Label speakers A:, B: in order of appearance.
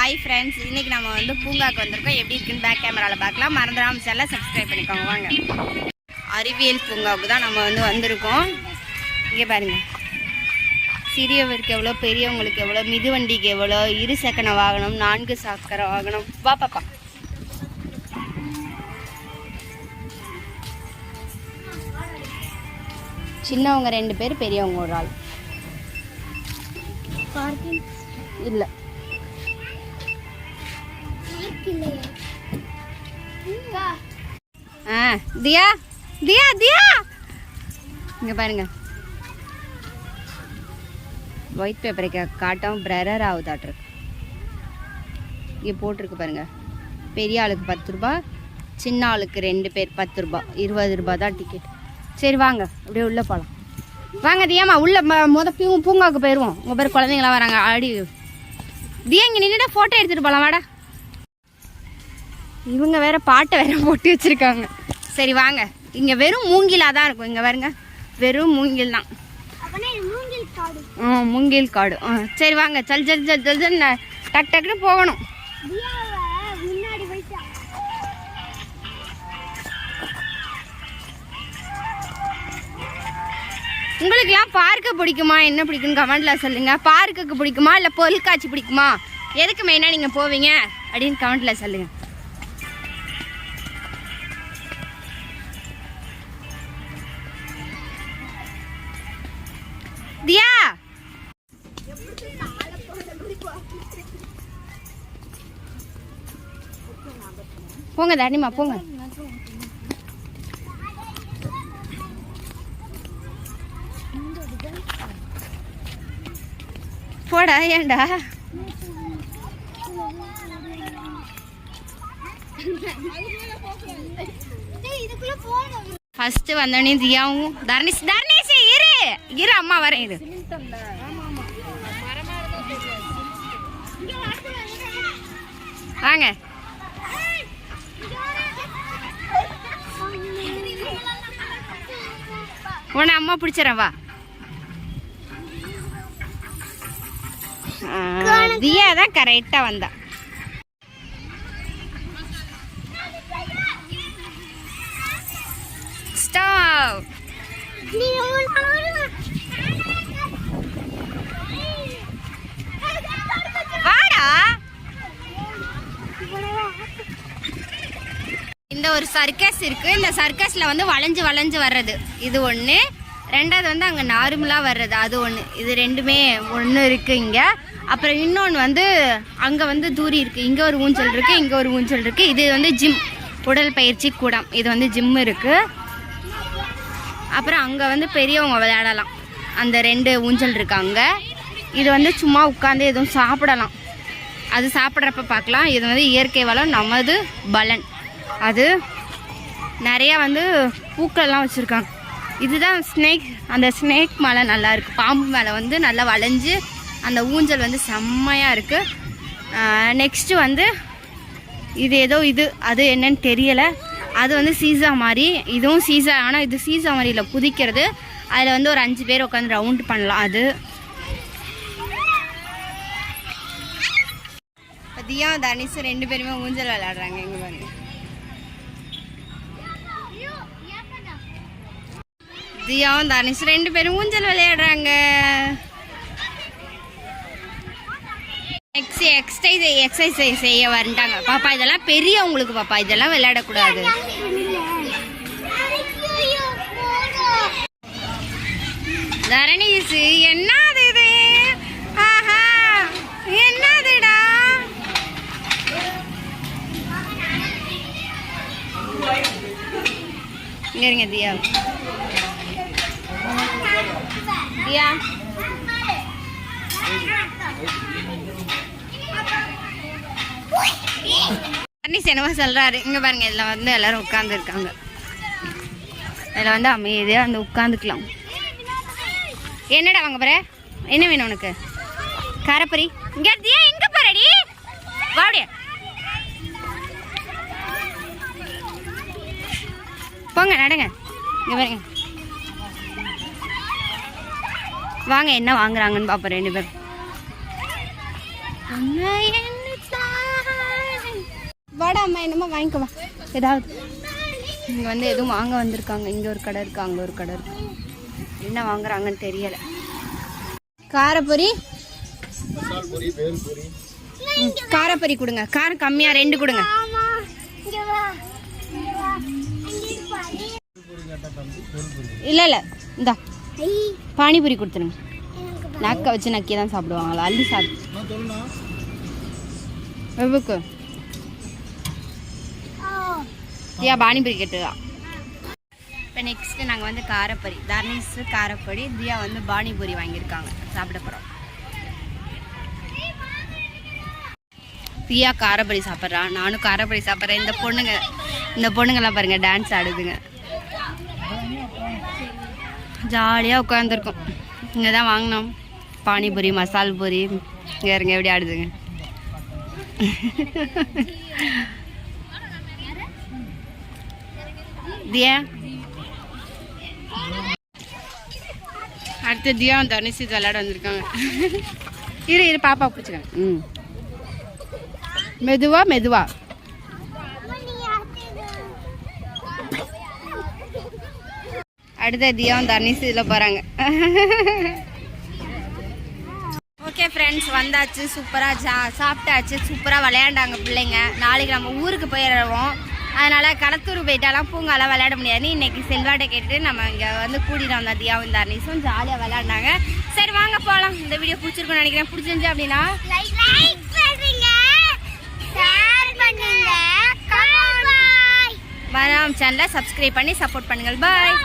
A: Hi friends, இன்றைக்கி நம்ம வந்து பூங்காவுக்கு வந்திருக்கோம். எப்படி இருக்குன்னு பேக் கேமராவில் பார்க்கலாம். மறந்துடாமல் சேனலை சப்ஸ்கிரைப் பண்ணிக்கோங்க. வாங்க, அறிவியல் பூங்காவுக்கு தான் நம்ம வந்து வந்திருக்கோம். இங்கே பாருங்கள், சிறியவருக்கு எவ்வளோ, பெரியவங்களுக்கு எவ்வளோ, மிதிவண்டிக்கு எவ்வளோ, 2 சக்கர வாகனம், 4 சக்கர வாகனம். வா பாப்பா. சின்னவங்க 2 பேர், பெரியவங்க 1 ஆள். இல்லை, தியா தியா தியா இங்க பாருங்க, ஒயிட் பேப்பரை காட்டும் பிரரர் ஆகுதாட்டிருக்கு. இங்கே போட்டிருக்கு பாருங்க, பெரிய ஆளுக்கு 10 ரூபா, சின்ன ஆளுக்கு 2 பேர் 10 ரூபா, 20 ரூபா தான் டிக்கெட். சரி வாங்க, அப்படியே உள்ளே போகலாம். வாங்க தியாமா, உள்ள பூங்காவுக்கு போயிடுவோம். உங்கள் பேர் குழந்தைங்களாம் வராங்க. ஆடி தியா இங்கே நின்றுட்டா ஃபோட்டோ எடுத்துகிட்டு போகலாம். வாடா, இவங்க வேற பாட்டை வேற போட்டு வச்சுருக்காங்க. சரி வாங்க, இங்கே வெறும் மூங்கிலாக தான் இருக்கும். இங்கே பாருங்க, வெறும் மூங்கில் தான். மூங்கில் காடு. சரி வாங்க, ஜல் ஜல் ஜல் ஜல் ஜல் டக் டக்குன்னு போகணும். உங்களுக்குலாம் பார்க்கு பிடிக்குமா, என்ன பிடிக்குன்னு கமெண்ட்ல சொல்லுங்க. பார்க்குக்கு பிடிக்குமா இல்லை பொருட்காட்சி பிடிக்குமா, எதுக்கு மெயினாக நீங்கள் போவீங்க அப்படின்னு கமெண்ட்ல சொல்லுங்க. தியா போங்க தானிமா, போங்க. போடா, ஏண்டா ஃபர்ஸ்ட் வந்தோடனே தியாவும் தர்னிஷ் இரு அம்மா வரேன். இது வாங்க, உன்னை அம்மா பிடிச்சிடறேன். வா. தியா தான் கரெக்டா வந்தா. ஸ்டாப். வாடா. இந்த ஒரு சர்க்கஸ் இருக்கு. இந்த சர்க்கஸ்ல வந்து வளைஞ்சு வளைஞ்சு வர்றது இது ஒன்று. ரெண்டாவது வந்து அங்கே நார்மலாக வர்றது அது ஒன்று. இது ரெண்டுமே ஒன்று இருக்கு இங்கே. அப்புறம் இன்னொன்று வந்து அங்கே வந்து தூரி இருக்குது. இங்கே ஒரு ஊஞ்சல் இருக்குது, இங்கே ஒரு ஊஞ்சல் இருக்குது. இது வந்து ஜிம், உடல் பயிற்சி கூடம். இது வந்து ஜிம் இருக்குது. அப்புறம் அங்கே வந்து பெரியவங்க விளையாடலாம். அந்த 2 ஊஞ்சல் இருக்குது அங்கே. இது வந்து சும்மா உட்காந்து எதுவும் சாப்பிடலாம். அது சாப்பிட்றப்ப பார்க்கலாம். இது வந்து இயற்கை வளம், நமது பலன். அது நிறையா வந்து பூக்கள்லாம் வச்சுருக்காங்க. இதுதான் ஸ்னேக். அந்த ஸ்னேக் மேலே நல்லா இருக்குது. பாம்பு மேலே வந்து நல்லா வளைஞ்சு அந்த ஊஞ்சல் வந்து செம்மையாக இருக்குது. நெக்ஸ்ட்டு வந்து இது ஏதோ இது அது என்னன்னு தெரியலை. அது வந்து சீசா மாதிரி, இதுவும் சீசா. ஆனால் இது சீசா மாதிரி இல்லை, குதிக்கிறது. அதில் வந்து ஒரு 5 பேர் உட்காந்து ரவுண்ட் பண்ணலாம். அது தியா தனிஷ் 2 பேருமே ஊஞ்சல் விளையாடுறாங்க. எங்கே பாருங்க, தியாவும் தனிஷ் 2 பேரும் ஊஞ்சல் விளையாடுறாங்க. எக்ஸசைஸ் செய்ய வந்துட்டாங்க. பாப்பா இதெல்லாம் பெரியவங்களுக்கு, பாப்பா இதெல்லாம் விளையாடக்கூடாது. தரணீஸ் என்னது இது? ஆஹா, என்னதுடா? இங்க இருங்க தியா. தியா என்னவா சொல்றாரு. இங்க பாருங்க, இதுல வந்து எல்லாரும் உட்கார்ந்து இருக்காங்க. இதுல வந்து அமைதியா வந்து உட்காந்துக்கலாம். என்னடா வாங்க போற, என்ன வேணும் உனக்கு? காரப்பரி. இங்க தியா எங்க போறடி? வாடியா, போங்க நடங்க. இங்க பாருங்க, வாங்க என்ன வாங்குறாங்கன்னு பாப்போம். 2 பேரும் வாடா அம்மா என்னமோ வாங்கிக்கோ வா ஏதாவது. இங்கே வந்து எதுவும் வாங்க வந்திருக்காங்க. இங்கே ஒரு கடை இருக்குது, அங்கே ஒரு கடை இருக்குது. என்ன வாங்குறாங்கன்னு தெரியலை. காரப்பொரி காரப்பொரி கொடுங்க. காரம் கம்மியாக 2 கொடுங்க. இல்லை இல்லை இந்தா பானிபூரி கொடுத்துருங்க. நக்க வச்சு நக்கி தான் சாப்பிடுவாங்களா? அள்ளி சாப்பிடு எவ்வளோக்கு ஏன் பானிபூரி கேட்டுதா? இப்போ நெக்ஸ்ட்டு நாங்கள் வந்து காரப்பொரி, தர்ணீஸ் காரப்பொரி, தியா வந்து பானிபூரி வாங்கியிருக்காங்க, சாப்பிட போகிறோம். தியா காரப்பொரி சாப்பிட்றான், நானும் காரப்பொரி சாப்பிட்றேன். இந்த பொண்ணுங்கெல்லாம் பாருங்கள் டான்ஸ் ஆடுதுங்க. ஜாலியாக உட்காந்துருக்கோம். இங்கே தான் வாங்கினோம் பானிபூரி, மசால் பூரி. இங்கே இருங்க எப்படி ஆடுதுங்க. தியா அடுத்து தியா தனுஷ் விளையாட வந்திருக்காங்க. இரு பாப்பா பிடிச்சிக்கங்க. மெதுவா அடுத்த தியாவும் தர்ணீஸ் இதில் போகிறாங்க. ஓகே ஃப்ரெண்ட்ஸ், வந்தாச்சு. சூப்பராக சாப்பிட்டாச்சு. சூப்பராக விளையாண்டாங்க பிள்ளைங்க. நாளைக்கு நம்ம ஊருக்கு போயிடுவோம். அதனால் களத்தூர் போயிட்டாலாம் பூங்காலாம் விளையாட முடியாது. இன்றைக்கி செல்வாட்டை கேட்டுட்டு நம்ம இங்கே வந்து கூட்டிகிட்டு வந்தோம். தியாவும் தர்ணீஸும் ஜாலியாக விளையாண்டாங்க. சரி வாங்க போகலாம். இந்த வீடியோ பிடிச்சிருக்குன்னு நினைக்கிறேன். பிடிச்சிருந்துச்சு அப்படின்னா மறக்காம சேனலை சப்ஸ்கிரைப் பண்ணி சப்போர்ட் பண்ணுங்கள். பாய்.